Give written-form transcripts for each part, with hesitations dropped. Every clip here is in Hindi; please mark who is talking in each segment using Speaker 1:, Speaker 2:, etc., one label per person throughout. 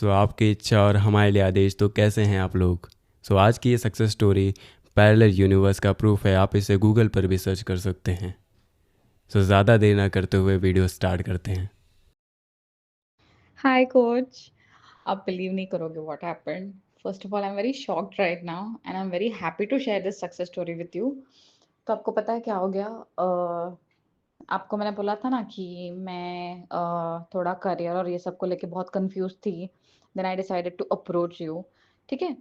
Speaker 1: आपकी इच्छा और हमारे लिए आदेश, तो कैसे हैं आप लोग? आज की ये सक्सेस स्टोरी पैरेलल यूनिवर्स का प्रूफ है। आप इसे गूगल पर भी सर्च कर सकते हैं। ज़्यादा देर ना करते हुए वीडियो स्टार्ट करते हैं।
Speaker 2: Hi, coach. आप believe नहीं करोगे what happened. First of all, I'm very shocked right now, and I'm very happy to share this success story with you. तो आपको पता है क्या हो गया? आपको मैंने बोला था ना कि मैं थोड़ा करियर और ये सब को लेके बहुत कंफ्यूज थी. Then I decided to approach you. ठीक है.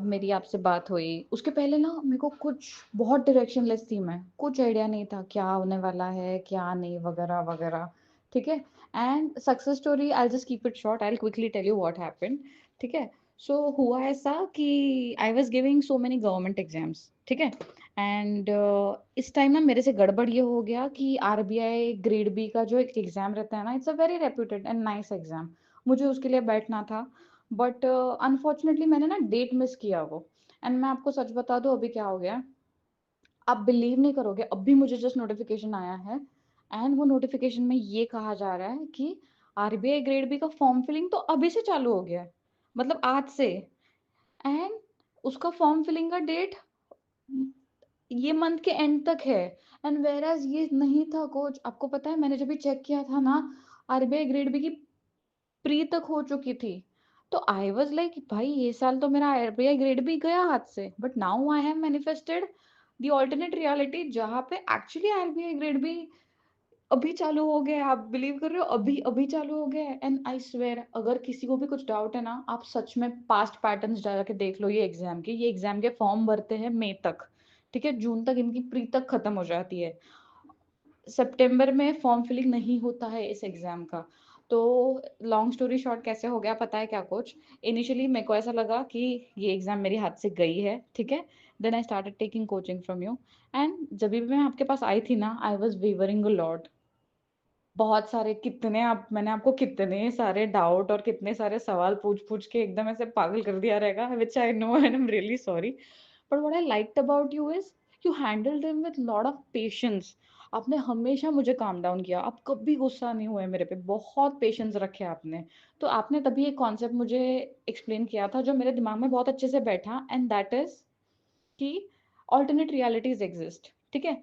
Speaker 2: मेरी आपसे बात हुई उसके पहले ना मेरे को कुछ बहुत डायरेक्शनलेस थी. मैं कुछ आइडिया नहीं था क्या होने वाला है क्या नहीं वगैरह वगैरह. ठीक है. And success story I just keep it short. I quickly tell you what happened. ठीक है. सो हुआ ऐसा कि I was giving so many government exams. ठीक है. एंड इस टाइम ना मेरे से गड़बड़ ये हो गया कि आरबीआई ग्रेड बी का जो एक एग्जाम रहता है ना, it's a very reputed and nice exam. मुझे उसके लिए बैठना था. बट अनफॉर्चुनेटली मैंने ना डेट मिस किया वो. एंड मैं आपको सच बता दूं अभी क्या हो गया. आप बिलीव नहीं करोगे, अभी मुझे जस्ट नोटिफिकेशन आया है. एंड वो नोटिफिकेशन में ये कहा जा रहा है कि आरबीआई ग्रेड बी का फॉर्म फिलिंग तो अभी से चालू हो गया है. मतलब आज से. एंड उसका फॉर्म फिलिंग का डेट ये मंथ के एंड तक है. एंड वेर एज ये नहीं था कोच. आपको पता है मैंने जब भी चेक किया था ना, आरबीआई ग्रेड बी की प्री तक हो चुकी थी. तो आई वाज लाइक भाई ये साल तो मेरा आरबीआई ग्रेड बी गया हाथ से. But now I have manifested the alternate reality जहाँ पे एक्चुअली आरबीआई ग्रेड बी अभी चालू हो गया है. आप बिलीव कर रहे हो अभी अभी चालू हो गया है. एंड आई स्वेयर अगर किसी को भी कुछ डाउट है ना, आप सच में पास्ट पैटर्न्स जाके देख लो. ये एग्जाम के फॉर्म भरते हैं मई तक. ठीक है. जून तक इनकी प्री तक खत्म हो जाती है. सितंबर में फॉर्म फिलिंग नहीं होता है इस एग्जाम का. तो लॉन्ग स्टोरी शॉर्ट कैसे हो गया पता है क्या कोच. इनिशियली मेरे को ऐसा लगा कि ये एग्जाम मेरे हाथ से गई है. ठीक है. Then I started taking coaching from you. And जब भी मैं आपके पास आई थी ना, I was wavering a lot. बहुत सारे कितने आप मैंने आपको कितने सारे डाउट और कितने सारे सवाल पूछ पूछ के एकदम ऐसे पागल कर दिया रहेगा, which I know and I am really sorry. But what I liked about you is you handle them with lot of patience. आपने हमेशा मुझे काम डाउन किया. आप कभी गुस्सा नहीं हुए मेरे पे. बहुत पेशेंस रखे आपने. तो आपने तभी एक कॉन्सेप्ट मुझे एक्सप्लेन किया था जो मेरे दिमाग में बहुत अच्छे से बैठा. एंड दैट इज कि ऑल्टरनेट रियलिटीज एग्जिस्ट. ठीक है.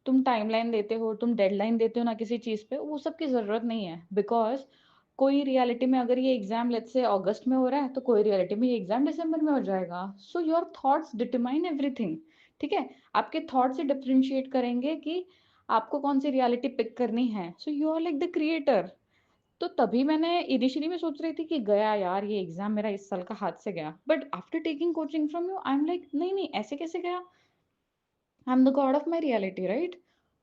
Speaker 2: तुम टाइमलाइन देते हो, तुम डेडलाइन देते हो ना किसी चीज पे, वो सब की जरूरत नहीं है. बिकॉज कोई रियलिटी में अगर ये एग्जाम लेट्स से अगस्त में हो रहा है तो कोई रियलिटी में ये एग्जाम दिसंबर में हो जाएगा. So your thoughts determine everything. ठीक है. आपके थॉट से डिफरेंशिएट करेंगे कि आपको कौन सी रियलिटी पिक करनी है. So you are like the creator. तो तभी मैंने इनिशियली मैं सोच रही थी कि गया यार ये एग्जाम मेरा इस साल का हाथ से गया. But after taking coaching from you I am like नहीं नहीं ऐसे कैसे गया. I am the god of my reality right.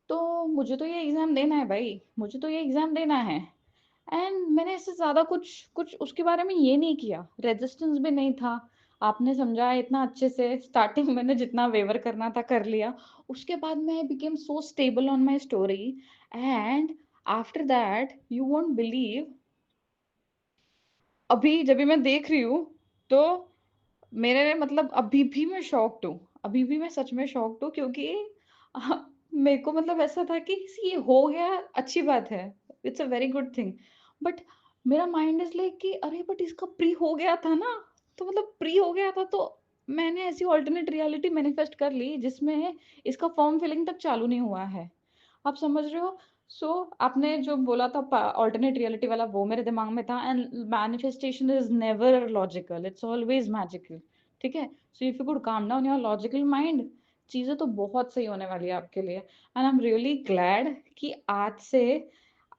Speaker 2: तो मुझे तो ये एग्जाम देना है भाई. मुझे तो ये एग्जाम देना है. एंड मैंने ऐसे ज्यादा कुछ कुछ उसके बारे में ये नहीं किया. रेजिस्टेंस भी नहीं था. आपने समझाया इतना अच्छे से. स्टार्टिंग मैंने जितना वेवर करना था कर लिया. उसके बाद मैं became so stable on my story. And after that you won't believe, अभी जब भी मैं देख रही हूँ तो मेरे मतलब अभी भी मैं शॉक्ड हूँ. अभी भी मैं सच में शॉक्ड हूँ क्योंकि अ, मेरे को मतलब ऐसा था कि ये हो गया अच्छी बात है. It's a very good thing. But मेरा माइंड इज लाइक कि अरे बट इसका प्री हो गया था ना. तो मतलब प्री हो गया था तो मैंने ऐसी ऑल्टरनेट रियलिटी मैनिफेस्ट कर ली जिसमें इसका फॉर्म फिलिंग तक चालू नहीं हुआ है. आप समझ रहे हो. सो आपने जो बोला था ऑल्टरनेट रियलिटी वाला वो मेरे दिमाग में था. And manifestation is never logical, it's always magical. ठीक है. So if you could calm down your logical mind, चीजें तो बहुत सही होने वाली है आपके लिए. And I am really glad कि आज से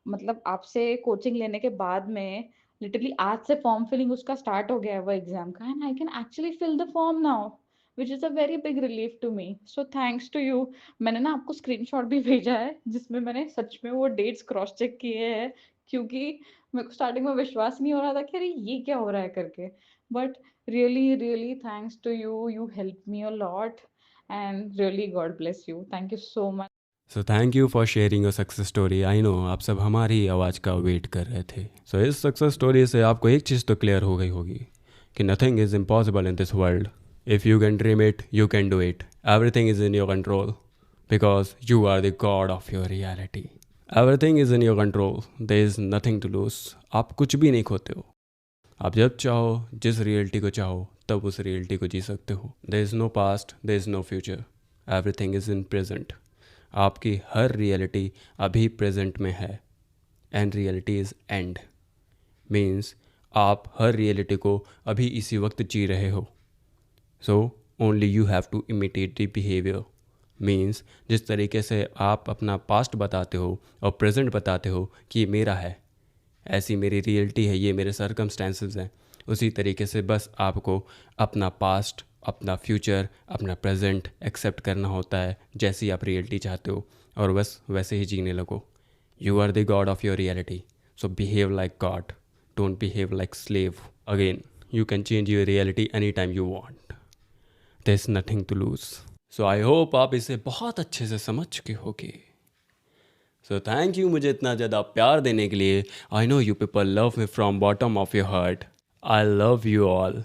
Speaker 2: मतलब आपसे कोचिंग लेने के बाद में लिटरली आज से फॉर्म फिलिंग उसका स्टार्ट हो गया है वो एग्जाम का. And I can actually fill the form now which is a very big relief to me. So thanks to you. मैंने ना आपको स्क्रीनशॉट भी भेजा है जिसमें मैंने सच में वो डेट्स क्रॉस चेक किए हैं. क्योंकि मेरे को स्टार्टिंग में विश्वास नहीं हो रहा था कि अरे ये क्या हो रहा है करके. But really really thanks to you. You help me a lot. And really God bless you. Thank you so much.
Speaker 1: Thank you for sharing your success story. I know आप सब हमारी ही आवाज़ का वेट कर रहे थे. इस सक्सेस स्टोरी से आपको एक चीज़ तो क्लियर हो गई होगी कि nothing is impossible in this world. If you can dream it, you can do it. Everything is in your control because you are the god of your reality. Everything is in your control. There is nothing to lose. आप कुछ भी नहीं खोते हो. आप जब चाहो जिस रियलिटी को चाहो तब उस रियलिटी को जी सकते हो। There is no past, there is no future, everything is in present. आपकी हर रियलिटी अभी प्रेजेंट में है and reality is and. Means आप हर रियलिटी को अभी इसी वक्त जी रहे हो। So only you have to imitate the behaviour. Means जिस तरीके से आप अपना पास्ट बताते हो और प्रेजेंट बताते हो कि ये मेरा है, ऐसी मेरी रियलिटी है, ये मेरे सर्कमस्टेंसेस हैं, उसी तरीके से बस आपको अपना पास्ट, अपना फ्यूचर, अपना प्रेजेंट एक्सेप्ट करना होता है जैसी आप रियलिटी चाहते हो, और बस वैसे ही जीने लगो। You are the god of your reality, so behave like god, don't behave like slave. Again, you can change your reality any time you want, there is nothing to lose. So I hope आप इसे बहुत अच्छे से समझ चुके होगे। सो थैंक यू मुझे इतना ज़्यादा प्यार देने के लिए। I know you people love me from bottom of your heart. I love you all.